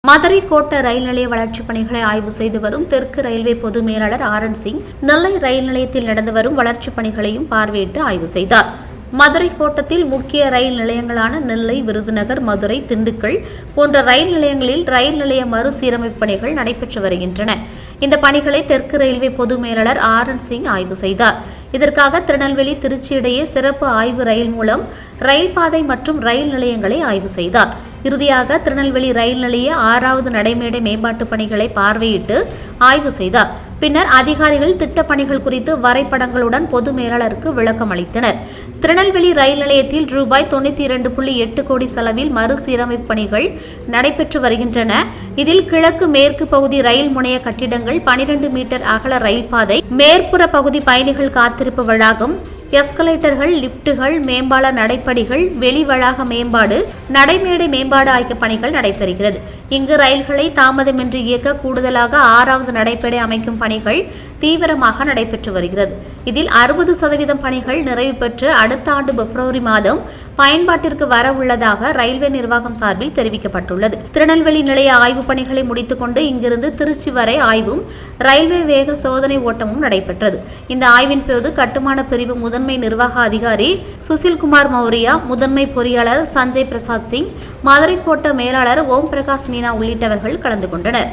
மதுரை கோட்ட ரயில் நிலைய வளர்ச்சிப் பணிகளை ஆய்வு செய்து வரும் தெற்கு ரயில்வே பொது மேலாளர் ஆர்.என். சிங் நெல்லை ரயில் நிலையத்தில் நடந்து வரும் வளர்ச்சிப் பணிகளையும் பார்வையிட்டு ஆய்வு செய்தார். மதுரை கோட்டத்தில் முக்கிய ரயில் நிலையங்களான நெல்லை, விருதுநகர், மதுரை, திண்டுக்கல் போன்ற ரயில் நிலையங்களில் ரயில் நிலைய மறுசீரமைப்பு பணிகள் நடைபெற்று வருகின்றன. இந்த பணிகளை தெற்கு ரயில்வே பொது மேலாளர் ஆர்.என். சிங் ஆய்வு செய்தார். இதற்காக திருநெல்வேலி, திருச்சி இடையே சிறப்பு ஆய்வு ரயில் மூலம் ரயில் பாதை மற்றும் ரயில் நிலையங்களை ஆய்வு செய்தார். இறுதியாக திருநெல்வேலி ரயில் நிலைய 6வது நடைமேடை மேம்பாட்டு பணிகளை பார்வையிட்டு ஆய்வு செய்தார். பின்னர் அதிகாரிகள் திட்டப் பணிகள் குறித்து வரைபடங்களுடன் பொது மேலாளருக்கு விளக்கம் அளித்தனர். திருநெல்வேலி ரயில் நிலையத்தில் ரூபாய் 92.8 கோடி செலவில் மறுசீரமைப்பு பணிகள் நடைபெற்று வருகின்றன. இதில் கிழக்கு மேற்கு பகுதி ரயில் முனைய கட்டிடங்கள், 12 மீட்டர் அகல ரயில் பாதை, மேற்புற பகுதி பயணிகள் காத்திருப்பு வளாகம், எஸ்கலேட்டர்கள், லிப்டுகள், மேம்பால நடைப்படிகள், வெளி வளாக மேம்பாடு, நடைமேடை மேம்பாடு ஆகிய பணிகள் நடைபெறுகிறது. இங்கு ரயில்களை தாமதமின்றி இயக்க கூடுதலாக 6வது நடைப்படை அமைக்கும் பணிகள் தீவிரமாக நடைபெற்று வருகிறது. இதில் 60% பணிகள் நிறைவு பெற்று அடுத்த ஆண்டு பிப்ரவரி மாதம் பயன்பாட்டிற்கு வர உள்ளதாக ரயில்வே நிர்வாகம் சார்பில் தெரிவிக்கப்பட்டுள்ளது. திருநெல்வேலி நிலைய ஆய்வுப் பணிகளை முடித்துக் கொண்டு இங்கிருந்து திருச்சி வரை ஆய்வும் ரயில்வே வேக சோதனை ஓட்டமும் நடைபெற்றது. இந்த ஆய்வின் போது கட்டுமான பிரிவு முதன்மை நிர்வாக அதிகாரி சுசில்குமார் மௌரியா, முதன்மை பொறியாளர் சஞ்சய் பிரசாத் சிங், மதுரை கோட்ட மேலாளர் ஓம் பிரகாஷ் மீனா உள்ளிட்டவர்கள் கலந்து கொண்டனர்.